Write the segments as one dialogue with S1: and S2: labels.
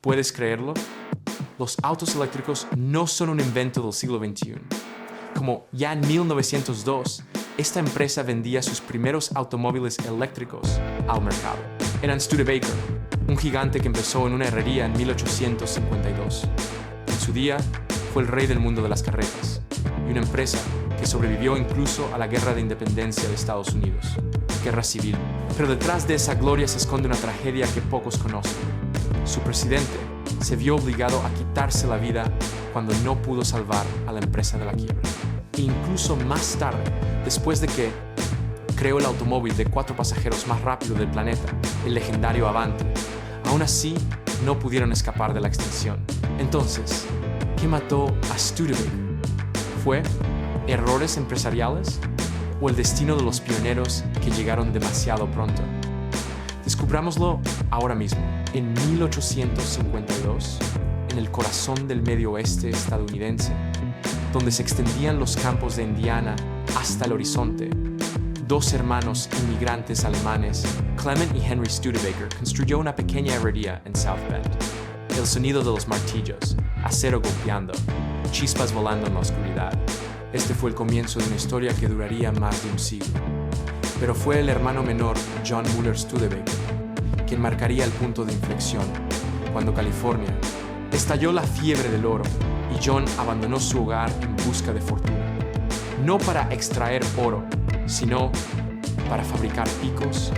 S1: ¿Puedes creerlo? Los autos eléctricos no son un invento del siglo XXI. Como ya en 1902, esta empresa vendía sus primeros automóviles eléctricos al mercado. Eran Studebaker, un gigante que empezó en una herrería en 1852. En su día, fue el rey del mundo de las carretas, y una empresa que sobrevivió incluso a la Guerra de Independencia de Estados Unidos, Guerra Civil. Pero detrás de esa gloria se esconde una tragedia que pocos conocen. Su presidente se vio obligado a quitarse la vida cuando no pudo salvar a la empresa de la quiebra. E incluso más tarde, después de que creó el automóvil de 4 pasajeros más rápido del planeta, el legendario Avanti, aún así no pudieron escapar de la extinción. Entonces, ¿qué mató a Studebaker? ¿Fue errores empresariales o el destino de los pioneros que llegaron demasiado pronto? Descubrámoslo ahora mismo. En 1852, en el corazón del medio oeste estadounidense, donde se extendían los campos de Indiana hasta el horizonte, 2 hermanos inmigrantes alemanes, Clement y Henry Studebaker, construyó una pequeña herrería en South Bend. El sonido de los martillos, acero golpeando, chispas volando en la oscuridad. Este fue el comienzo de una historia que duraría más de un siglo. Pero fue el hermano menor, John Muller Studebaker, quien marcaría el punto de inflexión, cuando California estalló la fiebre del oro y John abandonó su hogar en busca de fortuna. No para extraer oro, sino para fabricar picos,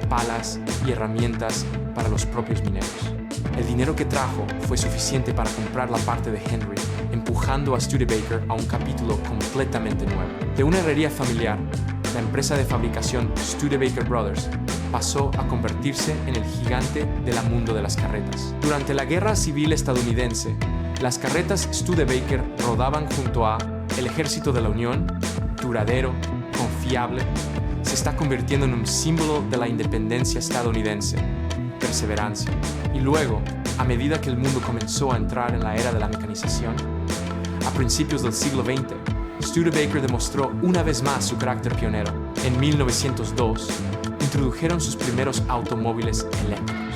S1: palas y herramientas para los propios mineros. El dinero que trajo fue suficiente para comprar la parte de Henry, empujando a Studebaker a un capítulo completamente nuevo. De una herrería familiar, la empresa de fabricación Studebaker Brothers pasó a convertirse en el gigante del mundo de las carretas. Durante la Guerra Civil estadounidense, las carretas Studebaker rodaban junto a el Ejército de la Unión, duradero, confiable, se está convirtiendo en un símbolo de la independencia estadounidense, perseverancia. Y luego, a medida que el mundo comenzó a entrar en la era de la mecanización, a principios del siglo XX, Studebaker demostró una vez más su carácter pionero. En 1902, introdujeron sus primeros automóviles eléctricos.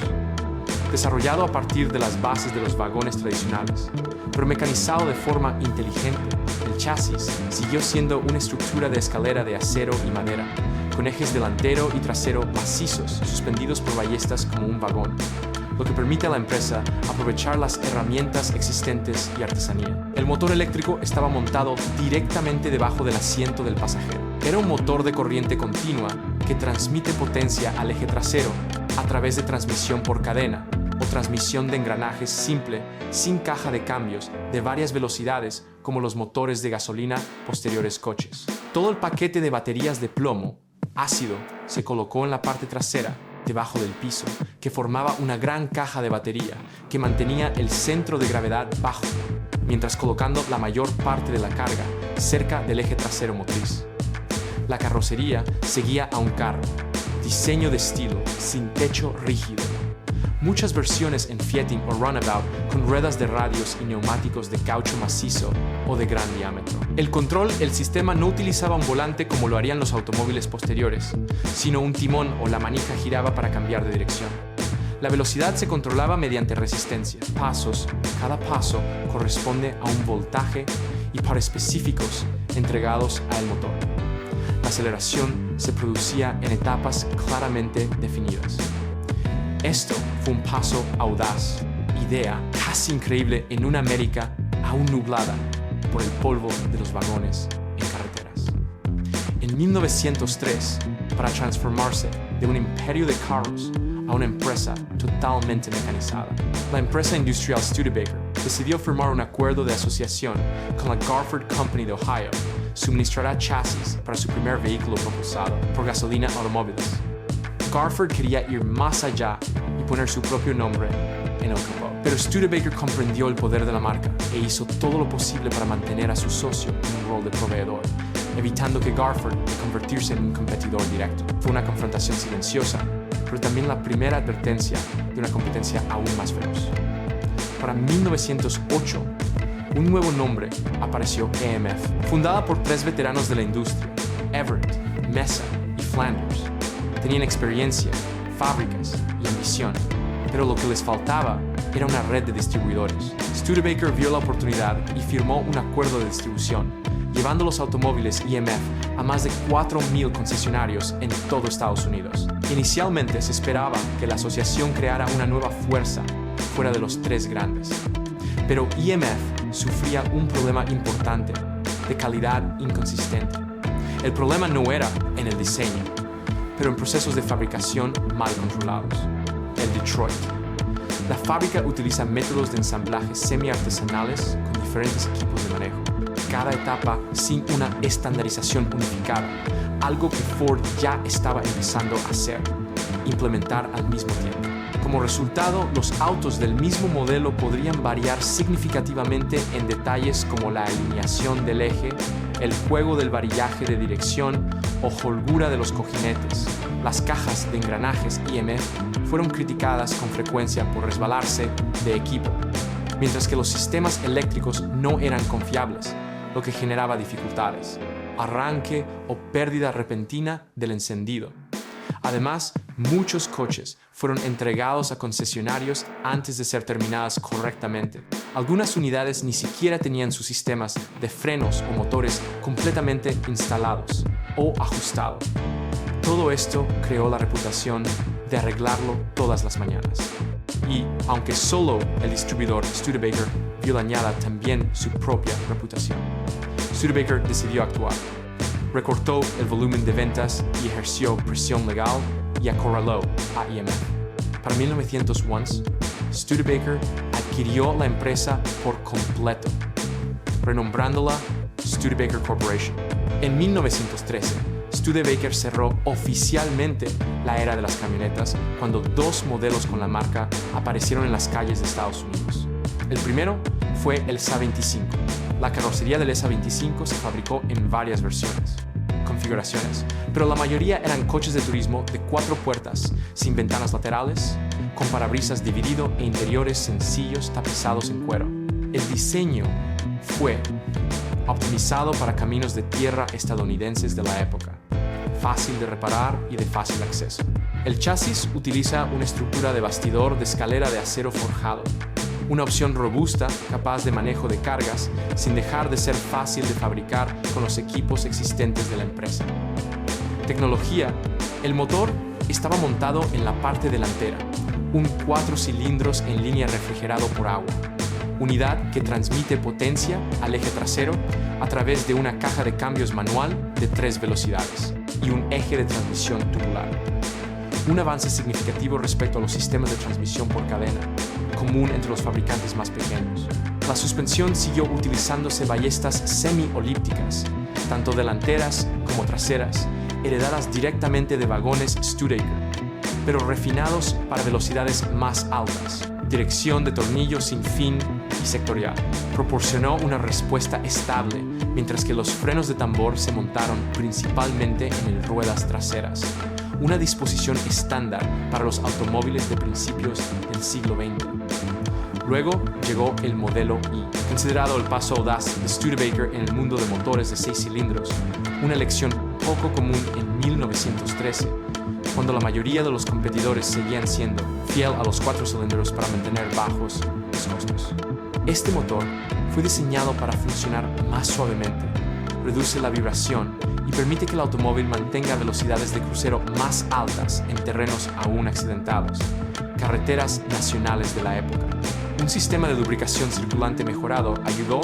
S1: Desarrollado a partir de las bases de los vagones tradicionales, pero mecanizado de forma inteligente, el chasis siguió siendo una estructura de escalera de acero y madera, con ejes delantero y trasero macizos suspendidos por ballestas como un vagón, lo que permite a la empresa aprovechar las herramientas existentes y artesanía. El motor eléctrico estaba montado directamente debajo del asiento del pasajero. Era un motor de corriente continua que transmite potencia al eje trasero a través de transmisión por cadena o transmisión de engranajes simple, sin caja de cambios, de varias velocidades como los motores de gasolina posteriores coches. Todo el paquete de baterías de plomo, ácido, se colocó en la parte trasera, debajo del piso, que formaba una gran caja de batería que mantenía el centro de gravedad bajo, mientras colocando la mayor parte de la carga cerca del eje trasero motriz. La carrocería seguía a un carro, diseño de estilo, sin techo rígido. Muchas versiones en fiating o runabout con ruedas de radios y neumáticos de caucho macizo o de gran diámetro. El sistema no utilizaba un volante como lo harían los automóviles posteriores, sino un timón o la manija giraba para cambiar de dirección. La velocidad se controlaba mediante resistencia, pasos. Cada paso corresponde a un voltaje y par específicos entregados al motor. La aceleración se producía en etapas claramente definidas. Esto fue un paso audaz, idea casi increíble en una América aún nublada por el polvo de los vagones en carreteras. En 1903, para transformarse de un imperio de carros a una empresa totalmente mecanizada, la empresa industrial Studebaker decidió firmar un acuerdo de asociación con la Garford Company de Ohio. Suministrará chasis para su primer vehículo propulsado por gasolina automóviles. Garford quería ir más allá y poner su propio nombre en el capó. Pero Studebaker comprendió el poder de la marca e hizo todo lo posible para mantener a su socio en un rol de proveedor, evitando que Garford convertirse en un competidor directo. Fue una confrontación silenciosa, pero también la primera advertencia de una competencia aún más feroz. Para 1908, un nuevo nombre apareció: EMF. Fundada por 3 veteranos de la industria, Everett, Mesa y Flanders, tenían experiencia, fábricas y ambición, pero lo que les faltaba era una red de distribuidores. Studebaker vio la oportunidad y firmó un acuerdo de distribución, llevando los automóviles IMF a más de 4,000 concesionarios en todo Estados Unidos. Inicialmente se esperaba que la asociación creara una nueva fuerza fuera de los tres grandes. Pero IMF sufría un problema importante, de calidad inconsistente. El problema no era en el diseño, pero en procesos de fabricación mal controlados. El Detroit. La fábrica utiliza métodos de ensamblaje semi-artesanales con diferentes equipos de manejo, cada etapa sin una estandarización unificada, algo que Ford ya estaba empezando a hacer, implementar al mismo tiempo. Como resultado, los autos del mismo modelo podrían variar significativamente en detalles como la alineación del eje, el juego del varillaje de dirección o holgura de los cojinetes. Las cajas de engranajes IMF fueron criticadas con frecuencia por resbalarse de equipo, mientras que los sistemas eléctricos no eran confiables, lo que generaba dificultades, arranque o pérdida repentina del encendido. Además, muchos coches fueron entregados a concesionarios antes de ser terminadas correctamente. Algunas unidades ni siquiera tenían sus sistemas de frenos o motores completamente instalados o ajustados. Todo esto creó la reputación de arreglarlo todas las mañanas. Y, aunque solo el distribuidor Studebaker vio dañada también su propia reputación, Studebaker decidió actuar. Recortó el volumen de ventas y ejerció presión legal y acorraló a IMF. Para 1901, Studebaker adquirió la empresa por completo, renombrándola Studebaker Corporation. En 1913, Studebaker cerró oficialmente la era de las camionetas cuando dos modelos con la marca aparecieron en las calles de Estados Unidos. El primero fue el SA-25. La carrocería del SA-25 se fabricó en varias configuraciones, pero la mayoría eran coches de turismo de 4 puertas, sin ventanas laterales, con parabrisas dividido e interiores sencillos tapizados en cuero. El diseño fue optimizado para caminos de tierra estadounidenses de la época, fácil de reparar y de fácil acceso. El chasis utiliza una estructura de bastidor de escalera de acero forjado, una opción robusta, capaz de manejo de cargas, sin dejar de ser fácil de fabricar con los equipos existentes de la empresa. Tecnología. El motor estaba montado en la parte delantera, un 4 cilindros en línea refrigerado por agua, unidad que transmite potencia al eje trasero a través de una caja de cambios manual de 3 velocidades y un eje de transmisión tubular. Un avance significativo respecto a los sistemas de transmisión por cadena, común entre los fabricantes más pequeños. La suspensión siguió utilizándose ballestas semi-olípticas, tanto delanteras como traseras, heredadas directamente de vagones Studebaker, pero refinados para velocidades más altas. Dirección de tornillo sin fin y sectorial. Proporcionó una respuesta estable, mientras que los frenos de tambor se montaron principalmente en el ruedas traseras, una disposición estándar para los automóviles de principios del siglo XX. Luego llegó el modelo I, considerado el paso audaz de Studebaker en el mundo de motores de 6 cilindros, una elección poco común en 1913, cuando la mayoría de los competidores seguían siendo fiel a los 4 cilindros para mantener bajos los costos. Este motor fue diseñado para funcionar más suavemente, reduce la vibración y permite que el automóvil mantenga velocidades de crucero más altas en terrenos aún accidentados, carreteras nacionales de la época. Un sistema de lubricación circulante mejorado ayudó.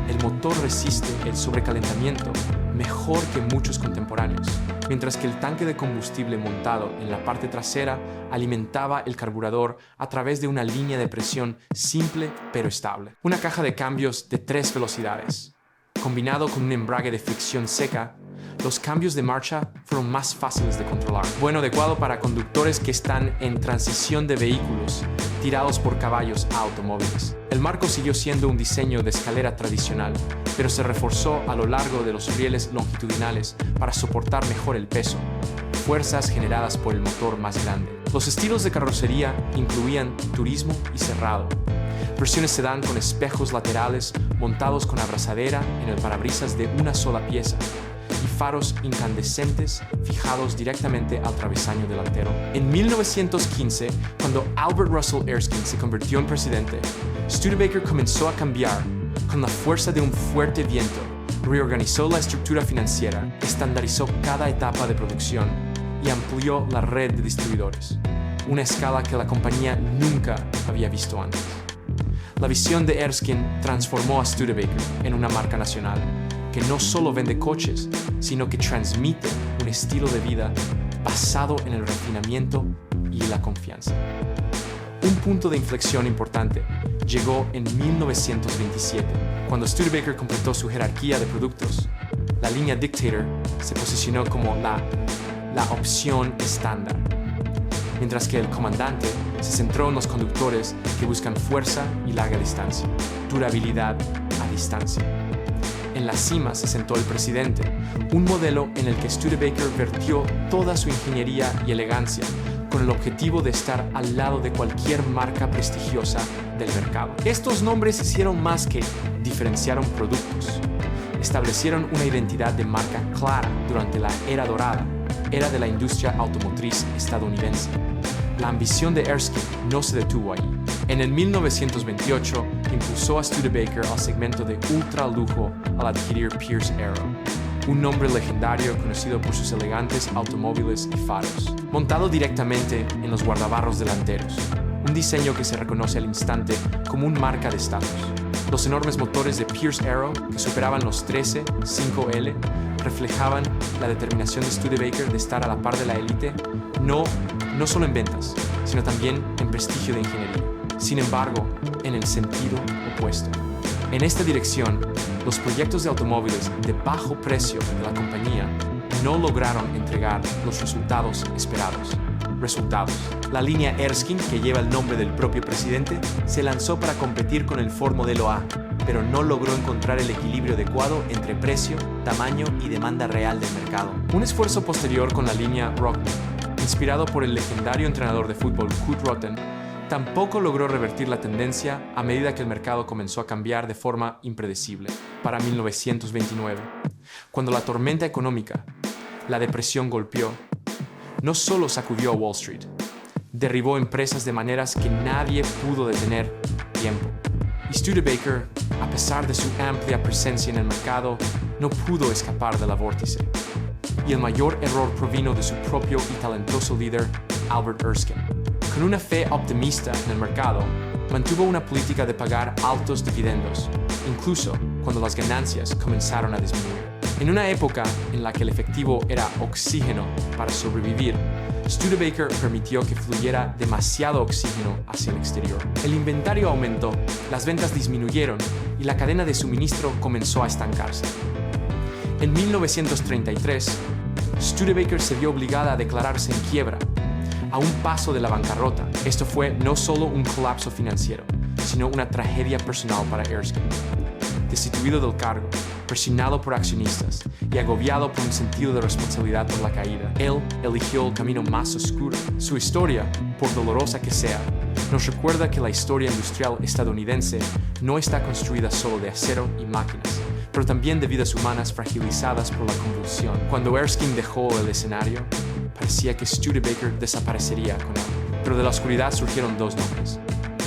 S1: El motor resiste el sobrecalentamiento mejor que muchos contemporáneos, mientras que el tanque de combustible montado en la parte trasera alimentaba el carburador a través de una línea de presión simple pero estable. Una caja de cambios de 3 velocidades. Combinado con un embrague de fricción seca, los cambios de marcha fueron más fáciles de controlar. Bueno, adecuado para conductores que están en transición de vehículos tirados por caballos a automóviles. El marco siguió siendo un diseño de escalera tradicional, pero se reforzó a lo largo de los rieles longitudinales para soportar mejor el peso, fuerzas generadas por el motor más grande. Los estilos de carrocería incluían turismo y cerrado, versiones sedán con espejos laterales montados con abrazadera en el parabrisas de una sola pieza, y faros incandescentes fijados directamente al travesaño delantero. En 1915, cuando Albert Russell Erskine se convirtió en presidente, Studebaker comenzó a cambiar con la fuerza de un fuerte viento. Reorganizó la estructura financiera, estandarizó cada etapa de producción y amplió la red de distribuidores, una escala que la compañía nunca había visto antes. La visión de Erskine transformó a Studebaker en una marca nacional que no solo vende coches, sino que transmite un estilo de vida basado en el refinamiento y la confianza. Un punto de inflexión importante llegó en 1927, cuando Studebaker completó su jerarquía de productos. La línea Dictator se posicionó como la opción estándar, mientras que el Comandante se centró en los conductores que buscan fuerza y larga distancia, durabilidad a distancia. En la cima se sentó el Presidente, un modelo en el que Studebaker vertió toda su ingeniería y elegancia con el objetivo de estar al lado de cualquier marca prestigiosa del mercado. Estos nombres hicieron más que diferenciaron productos. Establecieron una identidad de marca clara durante la era dorada, era de la industria automotriz estadounidense. La ambición de Erskine no se detuvo ahí. En el 1928 impulsó a Studebaker al segmento de ultra lujo al adquirir Pierce Arrow, un nombre legendario conocido por sus elegantes automóviles y faros, montado directamente en los guardabarros delanteros, un diseño que se reconoce al instante como un marca de estatus. Los enormes motores de Pierce Arrow, que superaban los 13 5L, reflejaban la determinación de Studebaker de estar a la par de la élite, no solo en ventas, sino también en prestigio de ingeniería. Sin embargo, en el sentido opuesto. En esta dirección, los proyectos de automóviles de bajo precio de la compañía no lograron entregar los resultados esperados. La línea Erskine, que lleva el nombre del propio presidente, se lanzó para competir con el Ford Modelo A, pero no logró encontrar el equilibrio adecuado entre precio, tamaño y demanda real del mercado. Un esfuerzo posterior con la línea Rockman, inspirado por el legendario entrenador de fútbol Kurt Rutten, tampoco logró revertir la tendencia a medida que el mercado comenzó a cambiar de forma impredecible. Para 1929, cuando la tormenta económica, la depresión golpeó, no solo sacudió a Wall Street, derribó empresas de maneras que nadie pudo detener tiempo. Y Studebaker, a pesar de su amplia presencia en el mercado, no pudo escapar de la vórtice. Y el mayor error provino de su propio y talentoso líder, Albert Erskine. Con una fe optimista en el mercado, mantuvo una política de pagar altos dividendos, incluso cuando las ganancias comenzaron a disminuir. En una época en la que el efectivo era oxígeno para sobrevivir, Studebaker permitió que fluyera demasiado oxígeno hacia el exterior. El inventario aumentó, las ventas disminuyeron y la cadena de suministro comenzó a estancarse. En 1933, Studebaker se vio obligada a declararse en quiebra, a un paso de la bancarrota. Esto fue no solo un colapso financiero, sino una tragedia personal para Erskine. Destituido del cargo, presionado por accionistas y agobiado por un sentido de responsabilidad por la caída, él eligió el camino más oscuro. Su historia, por dolorosa que sea, nos recuerda que la historia industrial estadounidense no está construida solo de acero y máquinas, pero también de vidas humanas fragilizadas por la convulsión. Cuando Erskine dejó el escenario, parecía que Studebaker desaparecería con él. Pero de la oscuridad surgieron dos nombres.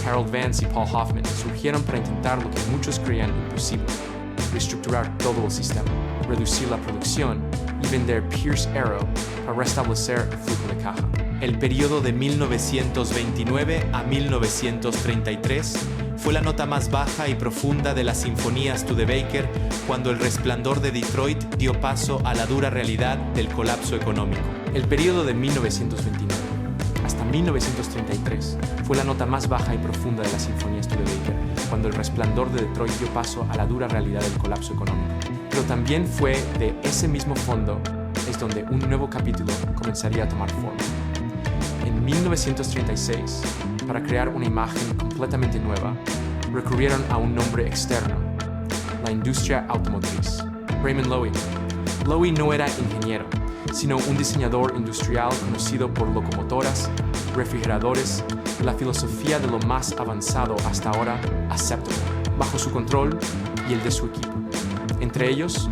S1: Harold Vance y Paul Hoffman surgieron para intentar lo que muchos creían imposible: reestructurar todo el sistema, reducir la producción y vender Pierce Arrow para restablecer el flujo de caja.
S2: El periodo de 1929 a 1933 fue la nota más baja y profunda de la Sinfonía Studebaker cuando El Resplandor de Detroit dio paso a la dura realidad del colapso económico.
S1: El periodo de 1929 hasta 1933 fue la nota más baja y profunda de la Sinfonía Studebaker cuando El Resplandor de Detroit dio paso a la dura realidad del colapso económico. Pero también fue de ese mismo fondo es donde un nuevo capítulo comenzaría a tomar forma. En 1936, para crear una imagen completamente nueva, recurrieron a un nombre externo: la industria automotriz. Raymond Loewy. Loewy no era ingeniero, sino un diseñador industrial conocido por locomotoras, refrigeradores y la filosofía de lo más avanzado hasta ahora aceptable, bajo su control y el de su equipo. Entre ellos,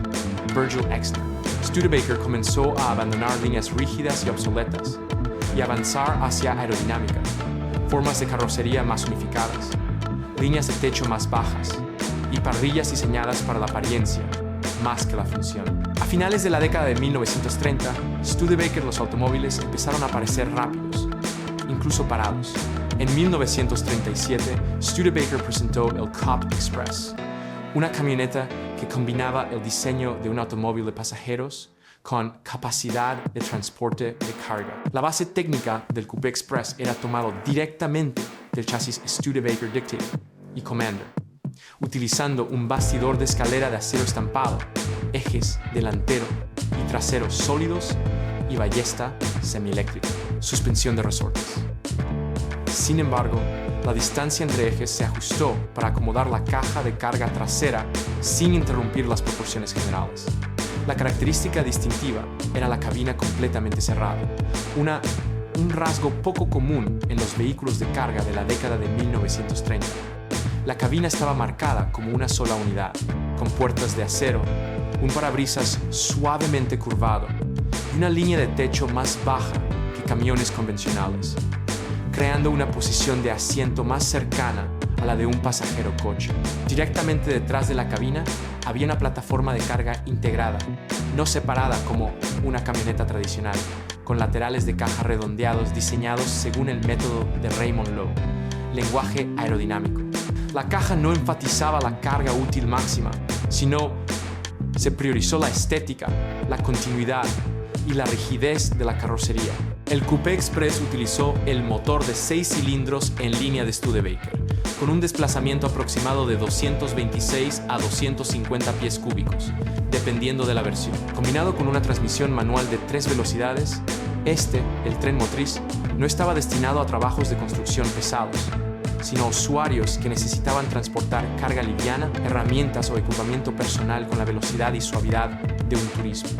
S1: Virgil Exner, Studebaker comenzó a abandonar líneas rígidas y obsoletas y avanzar hacia aerodinámica, formas de carrocería más unificadas, líneas de techo más bajas y parrillas diseñadas para la apariencia más que la función. A finales de la década de 1930, Studebaker los automóviles empezaron a parecer rápidos, incluso parados. En 1937, Studebaker presentó el Cop Express, una camioneta que combinaba el diseño de un automóvil de pasajeros con capacidad de transporte de carga. La base técnica del Coupé Express era tomado directamente del chasis Studebaker Dictator y Commander, utilizando un bastidor de escalera de acero estampado, ejes delantero y trasero sólidos y ballesta semieléctrica, suspensión de resortes. Sin embargo, la distancia entre ejes se ajustó para acomodar la caja de carga trasera sin interrumpir las proporciones generales. La característica distintiva era la cabina completamente cerrada, un rasgo poco común en los vehículos de carga de la década de 1930. La cabina estaba marcada como una sola unidad, con puertas de acero, un parabrisas suavemente curvado y una línea de techo más baja que camiones convencionales, creando una posición de asiento más cercana a la de un pasajero coche. Directamente detrás de la cabina había una plataforma de carga integrada, no separada como una camioneta tradicional, con laterales de caja redondeados diseñados según el método de Raymond Loewy, lenguaje aerodinámico. La caja no enfatizaba la carga útil máxima, sino se priorizó la estética, la continuidad y la rigidez de la carrocería. El Coupé Express utilizó el motor de 6 cilindros en línea de Studebaker, con un desplazamiento aproximado de 226 a 250 pies cúbicos, dependiendo de la versión. Combinado con una transmisión manual de 3 velocidades, el tren motriz, no estaba destinado a trabajos de construcción pesados, sino a usuarios que necesitaban transportar carga liviana, herramientas o equipamiento personal con la velocidad y suavidad de un turismo.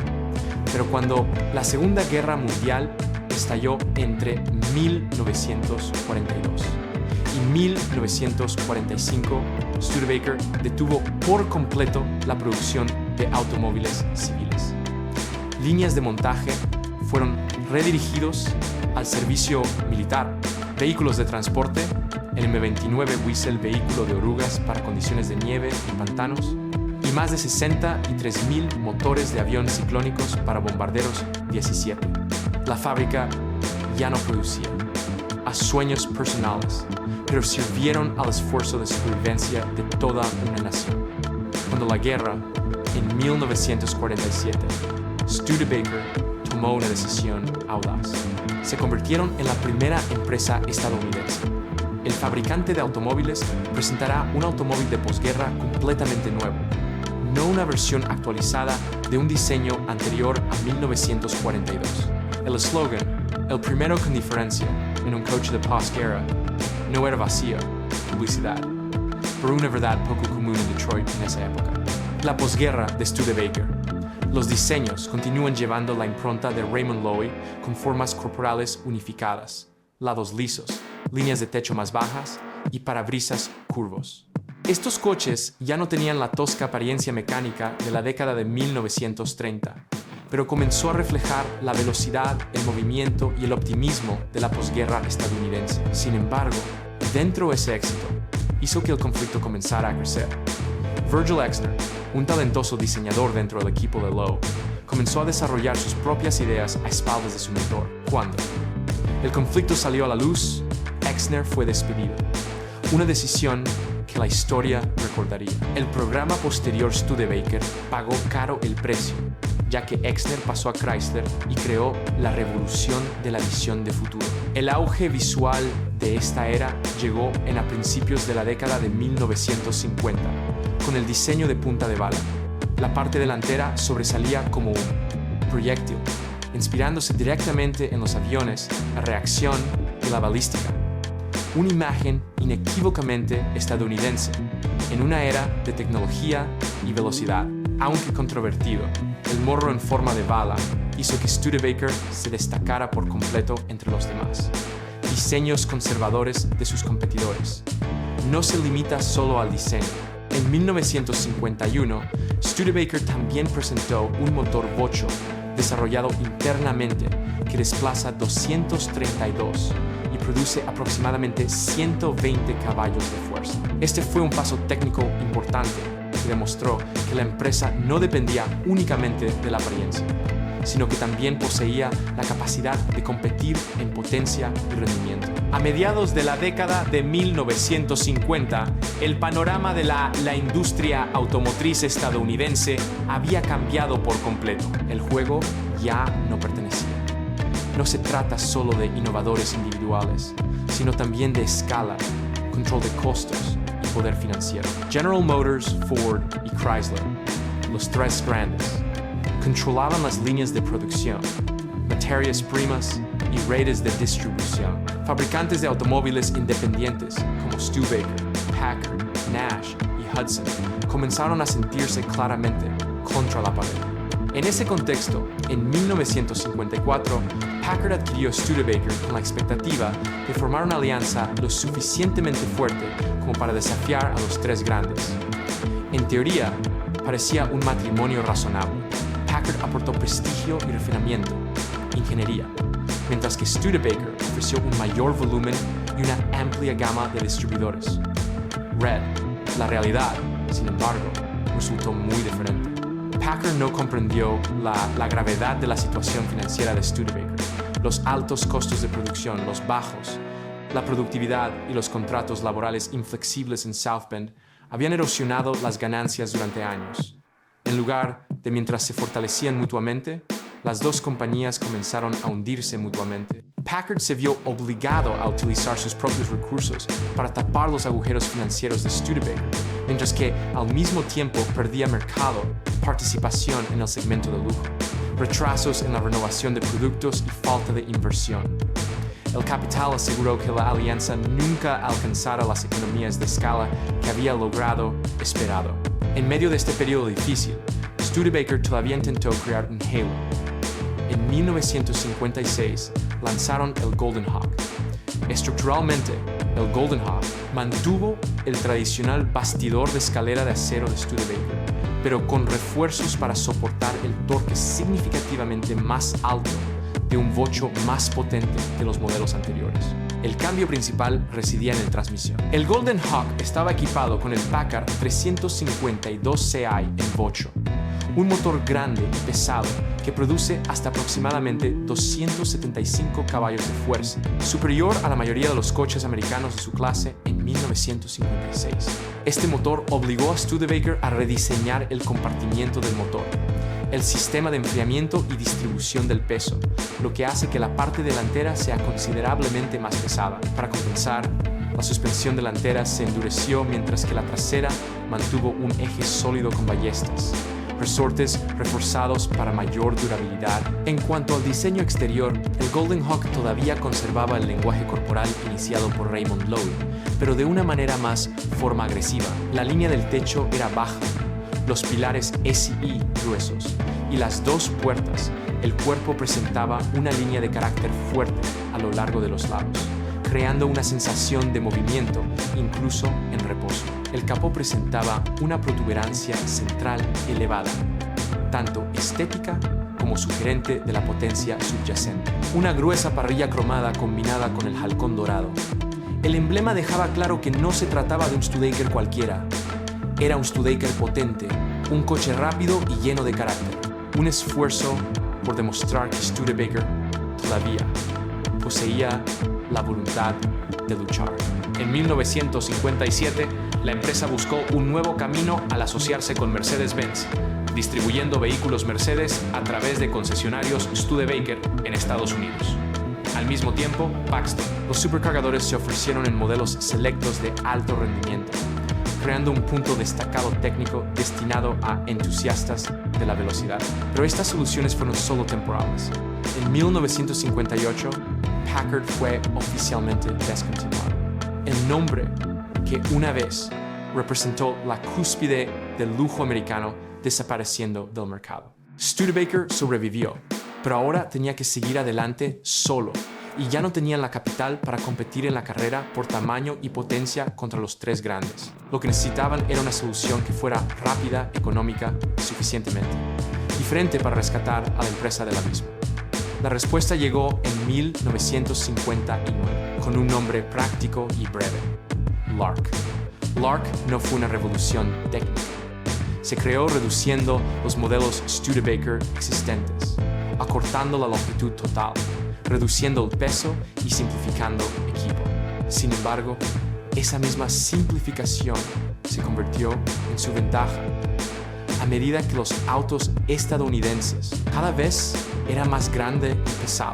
S1: Pero cuando la Segunda Guerra Mundial estalló entre 1942 y 1945, Studebaker detuvo por completo la producción de automóviles civiles. Líneas de montaje fueron redirigidos al servicio militar, vehículos de transporte, el M29 Weasel vehículo de orugas para condiciones de nieve y pantanos, y más de 63,000 motores de avión ciclónicos para bombarderos 17. La fábrica ya no producía a sueños personales, pero sirvieron al esfuerzo de supervivencia de toda una nación. Cuando la guerra, en 1947, Studebaker tomó una decisión audaz. Se convirtieron en la primera empresa estadounidense. El fabricante de automóviles presentará un automóvil de posguerra completamente nuevo, no una versión actualizada de un diseño anterior a 1942. El eslogan, el primero con diferencia en un coche de posguerra, no era vacío, publicidad, pero una verdad poco común en Detroit en esa época. La posguerra de Studebaker. Los diseños continúan llevando la impronta de Raymond Loewy con formas corporales unificadas, lados lisos, líneas de techo más bajas y parabrisas curvos. Estos coches ya no tenían la tosca apariencia mecánica de la década de 1930, pero comenzó a reflejar la velocidad, el movimiento y el optimismo de la posguerra estadounidense. Sin embargo, dentro de ese éxito, hizo que el conflicto comenzara a crecer. Virgil Exner, un talentoso diseñador dentro del equipo de Loewy, comenzó a desarrollar sus propias ideas a espaldas de su mentor. Cuando el conflicto salió a la luz, Exner fue despedido. Una decisión que la historia recordaría. El programa posterior Studebaker pagó caro el precio, ya que Exner pasó a Chrysler y creó la revolución de la visión de futuro. El auge visual de esta era llegó a principios de la década de 1950, con el diseño de punta de bala. La parte delantera sobresalía como un proyectil, inspirándose directamente en los aviones a reacción y la balística. Una imagen inequívocamente estadounidense, en una era de tecnología y velocidad. Aunque controvertido, el morro en forma de bala hizo que Studebaker se destacara por completo entre los demás. Diseños conservadores de sus competidores. No se limita solo al diseño, En 1951, Studebaker también presentó un motor Vocho desarrollado internamente que desplaza 232 y produce aproximadamente 120 caballos de fuerza. Este fue un paso técnico importante que demostró que la empresa no dependía únicamente de la apariencia, sino que también poseía la capacidad de competir en potencia y rendimiento. A mediados de la década de 1950, el panorama de la industria automotriz estadounidense había cambiado por completo. El juego ya no pertenecía. No se trata solo de innovadores individuales, sino también de escala, control de costos y poder financiero. General Motors, Ford y Chrysler, los tres grandes, controlaban las líneas de producción, materias primas y redes de distribución. Fabricantes de automóviles independientes como Studebaker, Packard, Nash y Hudson comenzaron a sentirse claramente contra la pared. En ese contexto, en 1954, Packard adquirió Studebaker con la expectativa de formar una alianza lo suficientemente fuerte como para desafiar a los tres grandes. En teoría, parecía un matrimonio razonable. Packard aportó prestigio y refinamiento, ingeniería, mientras que Studebaker ofreció un mayor volumen y una amplia gama de distribuidores. La realidad, sin embargo, resultó muy diferente. Packard no comprendió la gravedad de la situación financiera de Studebaker, los altos costos de producción, los bajos, la productividad y los contratos laborales inflexibles en South Bend habían erosionado las ganancias durante años. En lugar de mientras se fortalecían mutuamente, las dos compañías comenzaron a hundirse mutuamente. Packard se vio obligado a utilizar sus propios recursos para tapar los agujeros financieros de Studebaker, mientras que al mismo tiempo perdía mercado, participación en el segmento de lujo, retrasos en la renovación de productos y falta de inversión. El capital aseguró que la alianza nunca alcanzara las economías de escala que había esperado. En medio de este periodo difícil, Studebaker todavía intentó crear un halo. En 1956 lanzaron el Golden Hawk. Estructuralmente, el Golden Hawk mantuvo el tradicional bastidor de escalera de acero de Studebaker, pero con refuerzos para soportar el torque significativamente más alto de un Vocho más potente que los modelos anteriores. El cambio principal residía en la transmisión. El Golden Hawk estaba equipado con el Packard 352 CI en Vocho, un motor grande y pesado que produce hasta aproximadamente 275 caballos de fuerza, superior a la mayoría de los coches americanos de su clase en 1956. Este motor obligó a Studebaker a rediseñar el compartimiento del motor, el sistema de enfriamiento y distribución del peso, lo que hace que la parte delantera sea considerablemente más pesada. Para compensar, la suspensión delantera se endureció mientras que la trasera mantuvo un eje sólido con ballestas, resortes reforzados para mayor durabilidad. En cuanto al diseño exterior, el Golden Hawk todavía conservaba el lenguaje corporal iniciado por Raymond Loewy, pero de una manera más forma agresiva. La línea del techo era baja, los pilares SI gruesos y las dos puertas. El cuerpo presentaba una línea de carácter fuerte a lo largo de los lados, creando una sensación de movimiento incluso en reposo. El capó presentaba una protuberancia central elevada, tanto estética como sugerente de la potencia subyacente. Una gruesa parrilla cromada combinada con el halcón dorado. El emblema dejaba claro que no se trataba de un Studebaker cualquiera. Era un Studebaker potente, un coche rápido y lleno de carácter. Un esfuerzo por demostrar que Studebaker todavía poseía la voluntad de luchar. En 1957, la empresa buscó un nuevo camino al asociarse con Mercedes-Benz, distribuyendo vehículos Mercedes a través de concesionarios Studebaker en Estados Unidos. Al mismo tiempo, Paxton. Los supercargadores se ofrecieron en modelos selectos de alto rendimiento, creando un punto destacado técnico destinado a entusiastas de la velocidad. Pero estas soluciones fueron solo temporales. En 1958, Packard fue oficialmente descontinuado. El nombre que una vez representó la cúspide del lujo americano desapareciendo del mercado. Studebaker sobrevivió, pero ahora tenía que seguir adelante solo y ya no tenían la capital para competir en la carrera por tamaño y potencia contra los tres grandes. Lo que necesitaban era una solución que fuera rápida, económica y suficientemente diferente para rescatar a la empresa del abismo. La respuesta llegó en 1959 con un nombre práctico y breve: LARC. LARC no fue una revolución técnica. Se creó reduciendo los modelos Studebaker existentes, acortando la longitud total, reduciendo el peso y simplificando equipo. Sin embargo, esa misma simplificación se convirtió en su ventaja. A medida que los autos estadounidenses cada vez era más grande y pesado,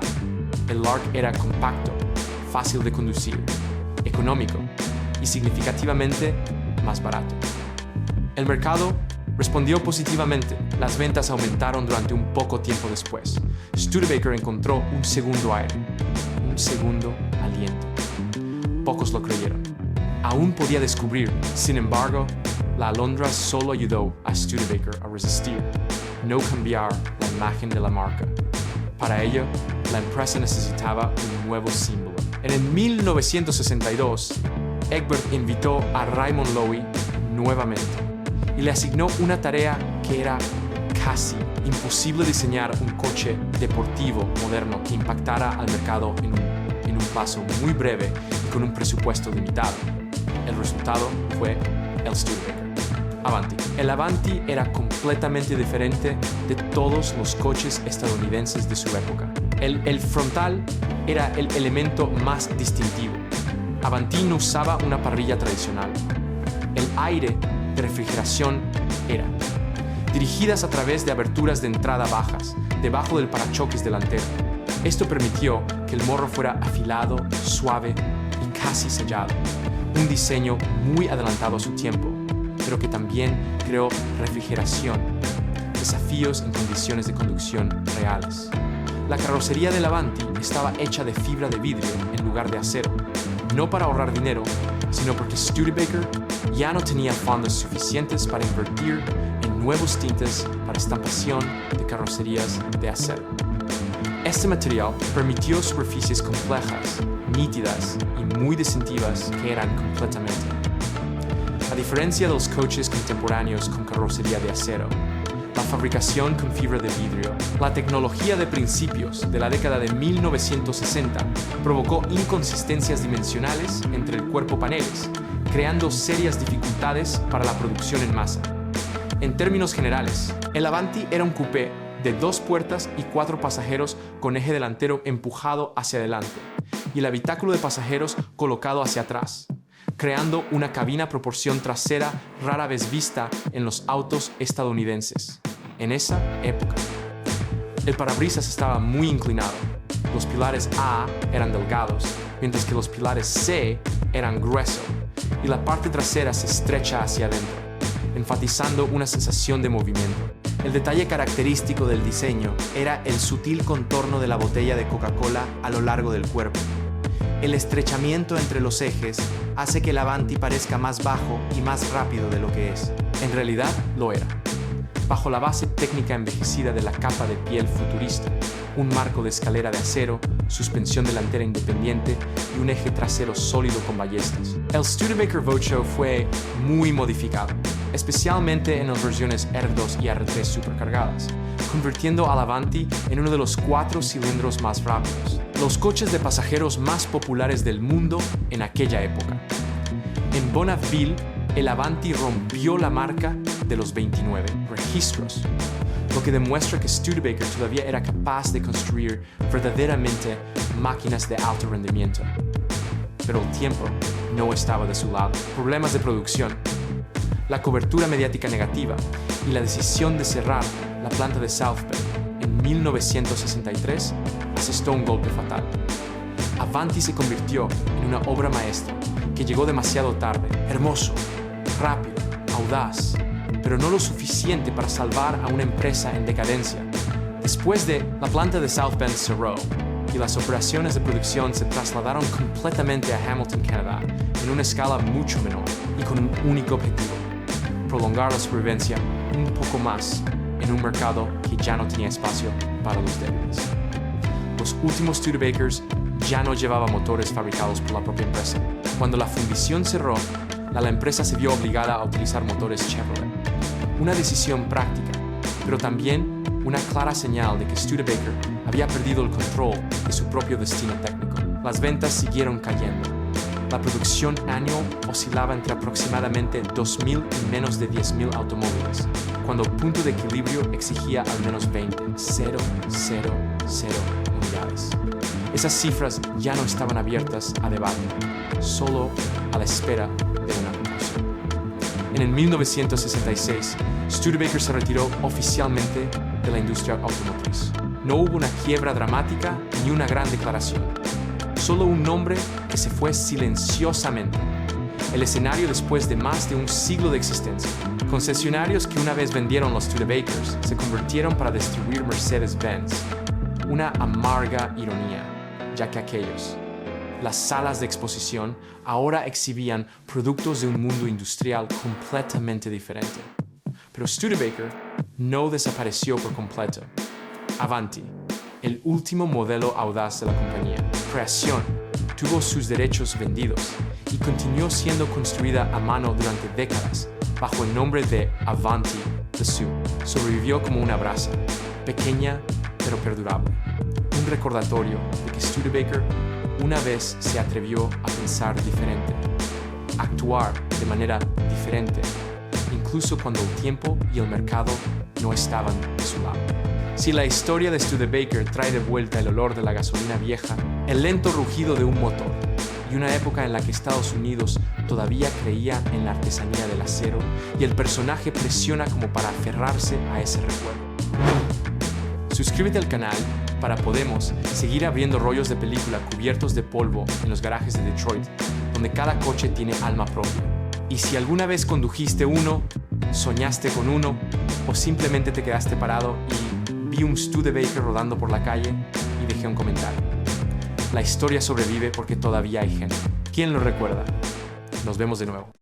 S1: el LARC era compacto, fácil de conducir, económico y significativamente más barato. El mercado respondió positivamente. Las ventas aumentaron durante un poco tiempo después. Studebaker encontró un segundo aire, un segundo aliento. Pocos lo creyeron. Aún podía descubrir, sin embargo, la alondra solo ayudó a Studebaker a resistir, no cambiar la imagen de la marca. Para ello, la empresa necesitaba un nuevo símbolo. En 1962, Egbert invitó a Raymond Loewy nuevamente y le asignó una tarea que era casi imposible: diseñar un coche deportivo moderno que impactara al mercado en un plazo muy breve y con un presupuesto limitado. El resultado fue el Studebaker Avanti. El Avanti era completamente diferente de todos los coches estadounidenses de su época. El frontal era el elemento más distintivo. Avanti no usaba una parrilla tradicional. El aire de refrigeración era dirigidas a través de aberturas de entrada bajas, debajo del parachoques delantero. Esto permitió que el morro fuera afilado, suave y casi sellado. Un diseño muy adelantado a su tiempo, pero que también creó refrigeración, desafíos en condiciones de conducción reales. La carrocería del Avanti estaba hecha de fibra de vidrio en lugar de acero, no para ahorrar dinero, sino porque Studebaker ya no tenía fondos suficientes para invertir en nuevos tintes para estampación de carrocerías de acero. Este material permitió superficies complejas, nítidas y muy distintivas que eran completamente. A diferencia de los coches contemporáneos con carrocería de acero, la fabricación con fibra de vidrio, la tecnología de principios de la década de 1960 provocó inconsistencias dimensionales entre el cuerpo paneles, creando serias dificultades para la producción en masa. En términos generales, el Avanti era un coupé de 2 puertas y 4 pasajeros con eje delantero empujado hacia adelante y el habitáculo de pasajeros colocado hacia atrás, creando una cabina proporción trasera rara vez vista en los autos estadounidenses en esa época. El parabrisas estaba muy inclinado. Los pilares A eran delgados, mientras que los pilares C eran gruesos, y la parte trasera se estrecha hacia adentro, enfatizando una sensación de movimiento. El detalle característico del diseño era el sutil contorno de la botella de Coca-Cola a lo largo del cuerpo. El estrechamiento entre los ejes hace que el Avanti parezca más bajo y más rápido de lo que es. En realidad, lo era. Bajo la base técnica envejecida de la capa de piel futurista, un marco de escalera de acero, suspensión delantera independiente y un eje trasero sólido con ballestas. El Studebaker Vocho fue muy modificado, especialmente en las versiones R2 y R3 supercargadas, convirtiendo al Avanti en uno de los 4 cilindros más rápidos, los coches de pasajeros más populares del mundo en aquella época. En Bonneville, el Avanti rompió la marca de los 29 registros, lo que demuestra que Studebaker todavía era capaz de construir verdaderamente máquinas de alto rendimiento. Pero el tiempo no estaba de su lado. Problemas de producción, la cobertura mediática negativa y la decisión de cerrar la planta de South Bend en 1963 asestó un golpe fatal. Avanti se convirtió en una obra maestra que llegó demasiado tarde, hermoso, rápido, audaz, pero no lo suficiente para salvar a una empresa en decadencia. Después de la planta de South Bend cerró y las operaciones de producción se trasladaron completamente a Hamilton, Canadá, en una escala mucho menor y con un único objetivo: prolongar la supervivencia un poco más en un mercado que ya no tenía espacio para los débiles. los últimos Studebakers ya no llevaban motores fabricados por la propia empresa. Cuando la fundición cerró, la empresa se vio obligada a utilizar motores Chevrolet. Una decisión práctica, pero también una clara señal de que Studebaker había perdido el control de su propio destino técnico. Las ventas siguieron cayendo. La producción anual oscilaba entre aproximadamente 2.000 y menos de 10.000 automóviles, cuando el punto de equilibrio exigía al menos 20, 0, 0, 0 unidades. Esas cifras ya no estaban abiertas a debate, solo a la espera de una conclusión. En el 1966, Studebaker se retiró oficialmente de la industria automotriz. No hubo una quiebra dramática ni una gran declaración. Solo un nombre que se fue silenciosamente. El escenario después de más de un siglo de existencia. Concesionarios que una vez vendieron los Studebakers se convirtieron para distribuir Mercedes-Benz. Una amarga ironía, ya que aquellos, las salas de exposición, ahora exhibían productos de un mundo industrial completamente diferente. Pero Studebaker no desapareció por completo. Avanti, el último modelo audaz de la compañía, creación, tuvo sus derechos vendidos y continuó siendo construida a mano durante décadas bajo el nombre de Avanti the Sioux. Sobrevivió como una brasa, pequeña pero perdurable. Un recordatorio de que Studebaker una vez se atrevió a pensar diferente, actuar de manera diferente, incluso cuando el tiempo y el mercado no estaban de su lado. Si la historia de Studebaker trae de vuelta el olor de la gasolina vieja, el lento rugido de un motor y una época en la que Estados Unidos todavía creía en la artesanía del acero y el personaje presiona como para aferrarse a ese recuerdo. Suscríbete al canal para podemos seguir abriendo rollos de película cubiertos de polvo en los garajes de Detroit, donde cada coche tiene alma propia. Y si alguna vez condujiste uno, soñaste con uno o simplemente te quedaste parado y vi un Studebaker rodando por la calle y dejé un comentario. La historia sobrevive porque todavía hay gente. ¿Quién lo recuerda? Nos vemos de nuevo.